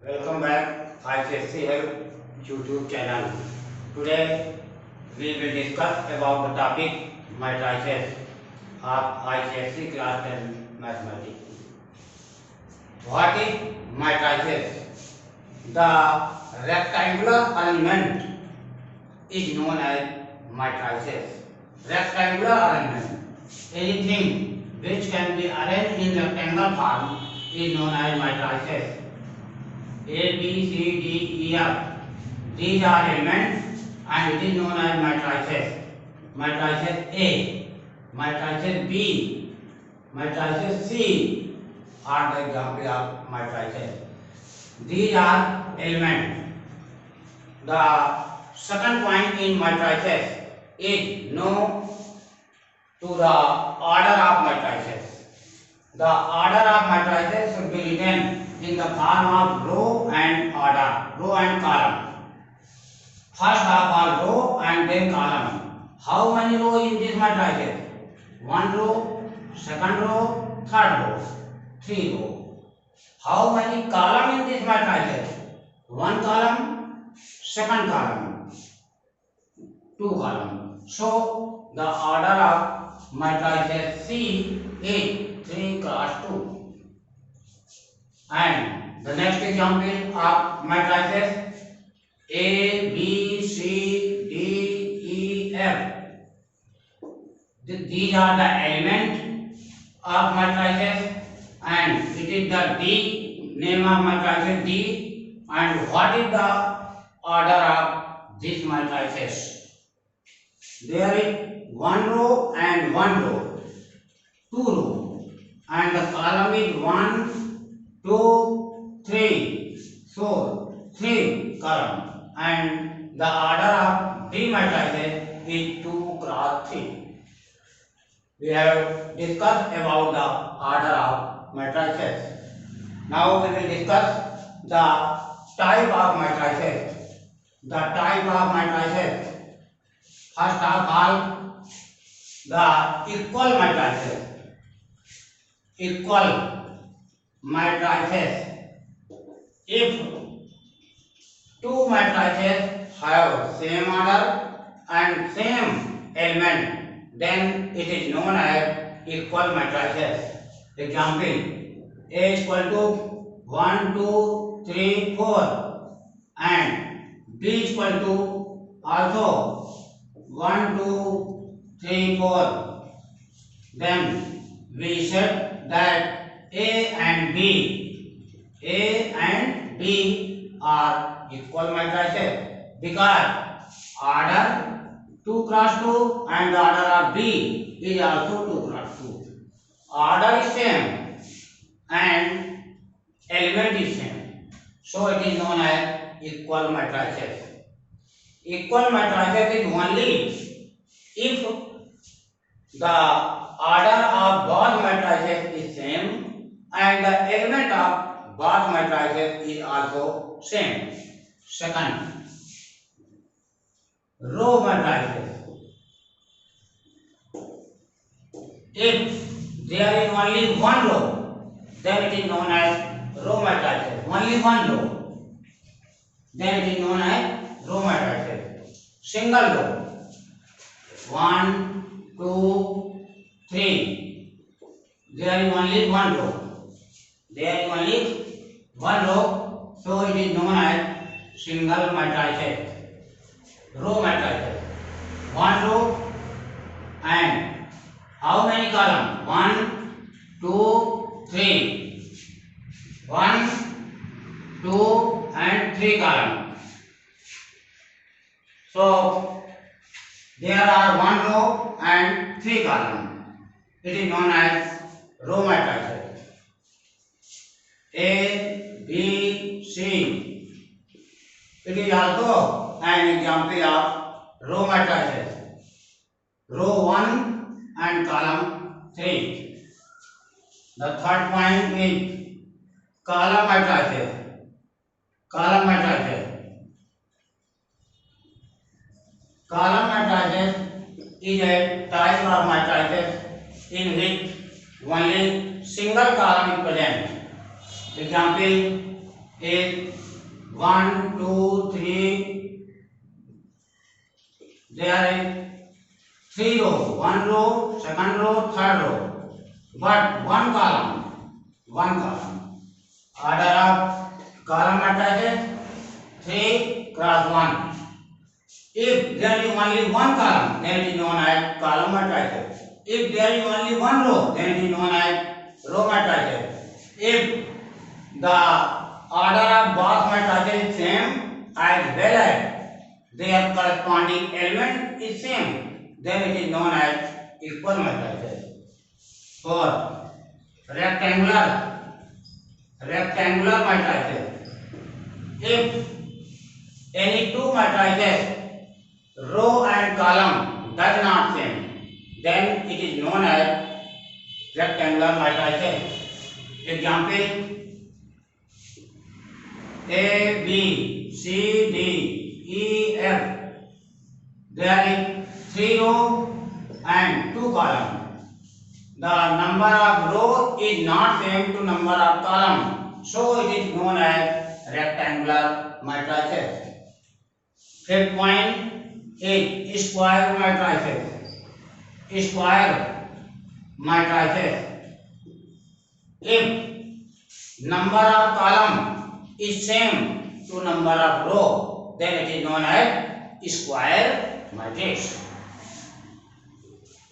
Welcome back ICSC Help YouTube channel. Today we will discuss about the topic matrices of ICSC class 10 mathematics. What is matrices? The rectangular element is known as matrices. Rectangular element, anything which can be arranged in rectangular form is known as matrices. A, B, C, D, E, F. These are elements and it is known as matrices. Matrices A, matrices B, matrices C are the example of matrices. These are elements. The second point in matrices is know to the order of matrices. The order of matrices should be written in the form of row and column. First of all row and then column. How many rows in this matrices? One row, second row, third row, three row. How many column in this matrices? One column, second column, two column. So the order of matrices C is 3 cross 2. And the next example of matrices A, B, C, D, E, F. These are the elements of matrices and it is the D, name of matrices D, and what is the order of these matrices? There is one row and one row, two row, and the column is 1, 2, 3. So 3 column and the order of D matrices is 2 cross 3. We have discussed about the order of matrices. Now we will discuss the type of matrices. The type of matrices. First of all, the equal matrices. Equal matrices. If two matrices have same order and same element, then it is known as equal matrices. Example: A is equal to 1, 2, 3, 4 and B is equal to also 1, 2, 3, 4. Then we said that A and B are equal matrices because order 2 cross 2 and the order of B is also 2 cross 2. Order is same and element is same. So it is known as equal matrices. Equal matrices is only if the order of both matrices is same and the element of both matrices is also same. Second, row matrices. If there is only one row, then it is known as row matrices. Only one row, then it is known as row matrices. Single row, 1, 2, 3. There is only one row. There is only one row, so it is known as single matrices. Row matrices. One row and how many columns? 1, 2, 3. 1, 2 and 3 columns. So there are one row and 3 columns. It is known as row matrices. A, B, C. It is also an example of row matrices. Row 1 and column 3. The third point is column matrices. Column matrices. Column matrices is a type of matrices in which only single column is present. Example: is 1, 2, 3. There is 3 row, 1 row, second row, third row, but one column. Order of column matrices 3 cross 1. If there is only one column, then it is known as column matrices. If there is only one row, then it is known as row matrices. If the order of both matrices is same as well as their corresponding element is same, then it is known as equal matrices. For rectangular matrices, if any two matrices row and column does not same, then it is known as rectangular matrices. Example: A, B, C, D, E, F. There is 3 rows and 2 columns. The number of rows is not same to number of columns, so it is known as rectangular matrices. Fifth point is square matrices. Square matrices. If number of columns is same to number of rows, then it is known as square matrix.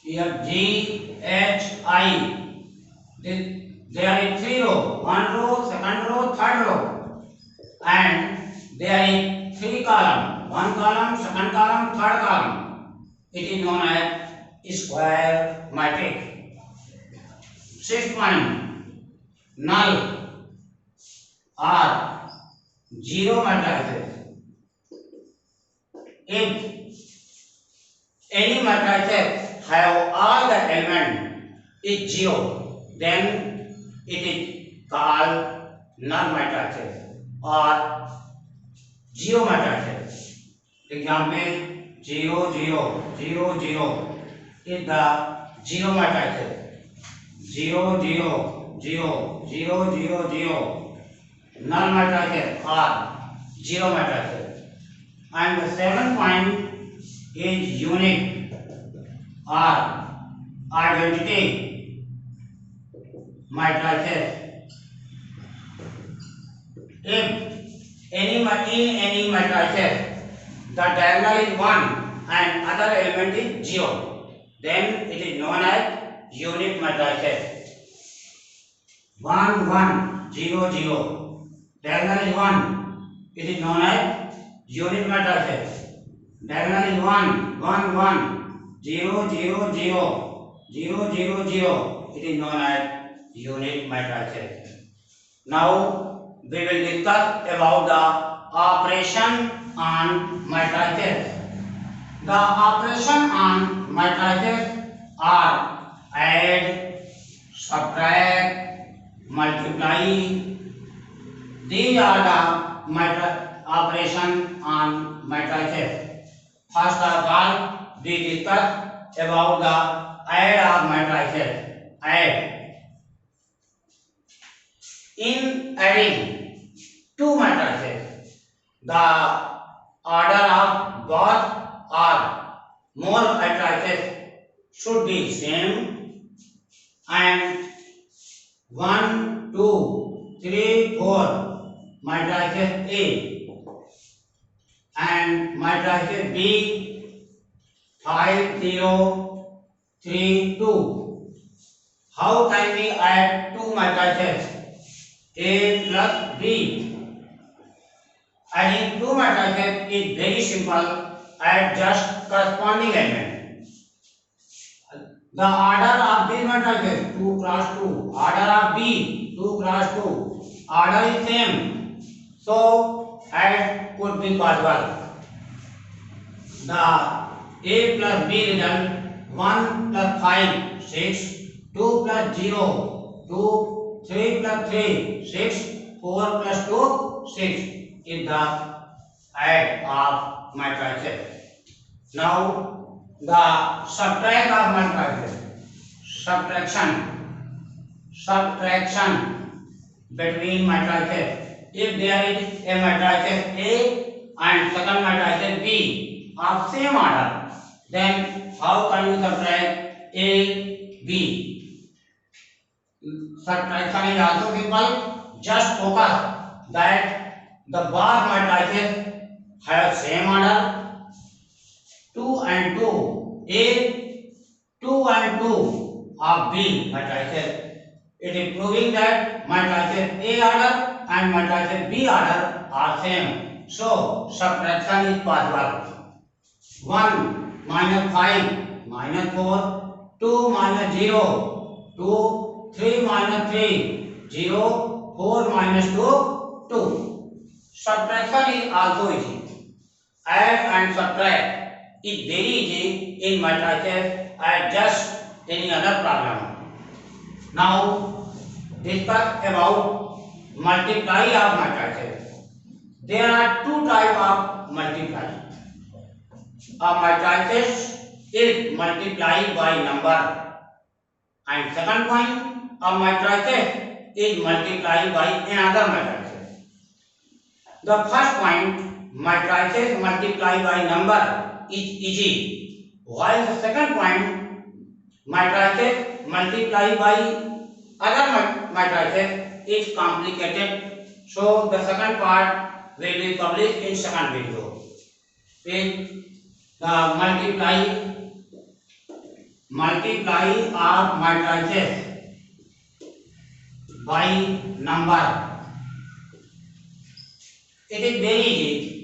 Here G, H, I. There is 3 rows, 1 row, second row, third row, and there is 3 columns, 1 column, second column, third column. It is known as square matrix. Sixth point, null or zero matrices. If any matrices have all the elements is 0, then it is called null matrices or zero matrices. Example: 0, 0, 0, 0 is the zero matrices. 0, 0, 0, 0, 0, 0 null matrices or zero matrices. And the seventh point is unit or identity matrices. If in any matrices the diagonal is 1 and other element is 0, then it is known as unit matrices. 1, 1, 0, 0. Diagonal is 1. It is known as unit matrices. Diagonal is 1, 1, 1, 0, 0, 0, 0, 0, 0. It is known as unit matrices. Now we will discuss about the operation on matrices. The operation on matrices are add, subtract, multiply. These are the operation on matrices. First of all, we discuss about the add of matrices. Add. In adding two matrices, the order of both or more matrices should be same, and 1, 2, 3, 4 matrices A and matrices B 5, 0, 3, 2. How can we add two matrices A plus B? Adding two matrices is very simple. Add just corresponding element. The order of these matrices 2 cross 2. Order of B 2 cross 2. Order is same, so add could be possible. The A plus B result 1 plus 5 6, 2 plus 0 2, 3 plus 3 6, 4 plus 2 6 is the add of matrices. Now the subtract of matrices. Subtraction between matrices. if there is a matrices A and second matrices B of same order, then how can you subtract A, B? Subtraction is also simple. Just focus that the bar matrices have same order, 2 and 2, A, 2 and 2 of B matrices. It is proving that matrices A order and matrices B order are same. So subtraction is possible. 1 minus 5 minus 4, 2 minus 0, 2, 3 minus 3, 0, 4 minus 2, 2. Subtraction is also easy. Add and subtract is very easy in matrices as just any other problem. Now discuss about multiply of matrices. There are two types of multiply. A matrices is multiplied by number, and second point, a matrices is multiplied by another matrices. The first point, matrices multiplied by number, is easy, while the second point, matrices multiplied by other matrices is complicated. So the second part will be published in second video. In the multiply of matrices by number. It is very easy.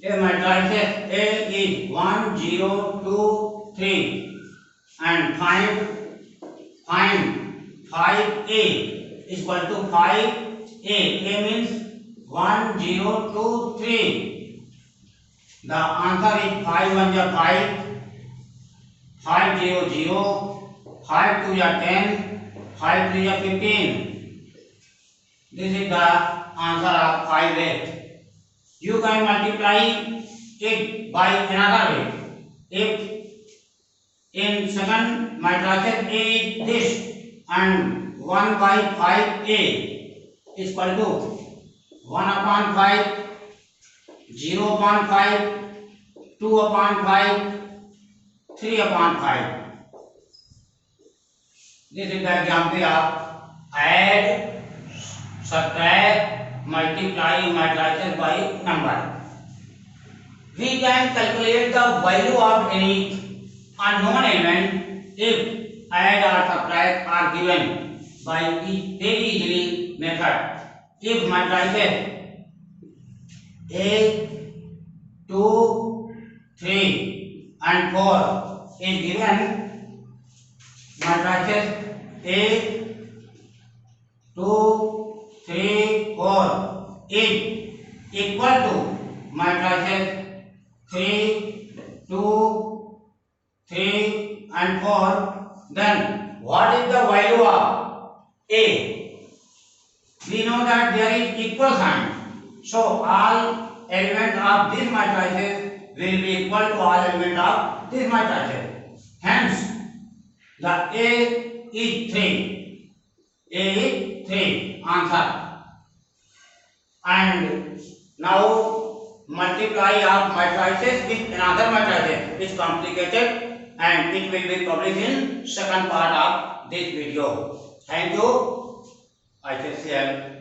A matrices A is 1, 0, 2, 3 and find 5A is equal to 5A. A means 1, 0, 2, 3. The answer is 5 1 is 5, 5 0 0, 5 2 is 10, 5 3 is 15. This is the answer of 5A. You can multiply it by another way. If in second matrices A is this and 1 by 5A is equal to 1 upon 5, 0 upon 5, 2 upon 5, 3 upon 5. This is the example of add, subtract, multiply matrices by number. We can calculate the value of any unknown element if add or subtract are given by a very easily method. If matrices A, 2, 3 and 4 is given, matrices A, 2, 3, 4 is equal to matrices 3, 2, 3 and 4, then what is the value of A? We know that there is equal sign. So all elements of this matrices will be equal to all elements of this matrices. Hence, the A is 3. A is 3. Answer. And now multiply of matrices with another matrices is complicated and it will be published in second part of this video. Thank you. ICSL.